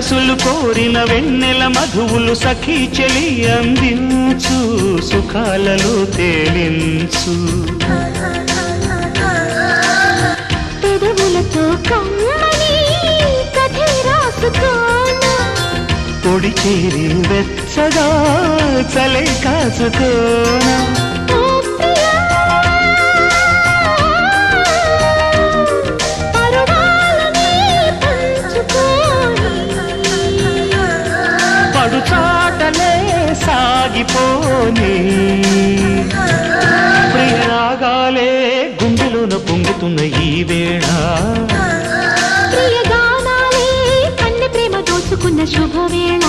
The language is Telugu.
సొగసులు కోరిన వెన్నెల మధువులు సఖీ చెలి అందించు సుఖాలలో తేలించు పెదవులతో కమ్మని కథే రాసుకోనా పొడి చేరి వెచ్చగా చలే కాసుకోనా చాటలే సాగిపోని ప్రియరాగాలే గుండెలోన పొంగుతున్న ఈ వేళ ప్రియగానాలే కన్నె ప్రేమ దోచుకున్న శుభవేళ